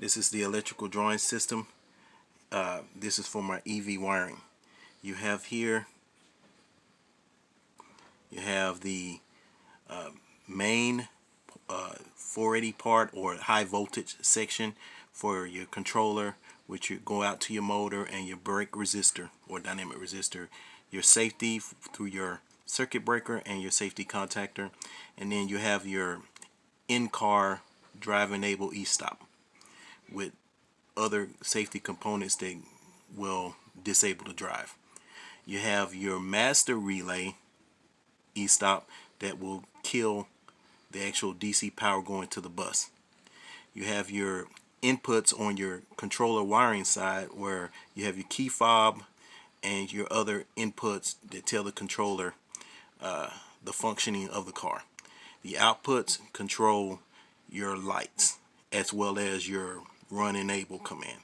This is the electrical drawing system. This is for my EV wiring. You have here, you have the main 480 part or high voltage section for your controller, which you go out to your motor, and your brake resistor or dynamic resistor, your safety through your circuit breaker and your safety contactor, and then you have your in-car drive enable e-stop with other safety components that will disable the drive. You have your master relay e-stop that will kill the actual DC power going to the bus. You have your inputs on your controller wiring side, where you have your key fob and your other inputs that tell the controller the functioning of the car. The outputs control your lights as well as your run enable command.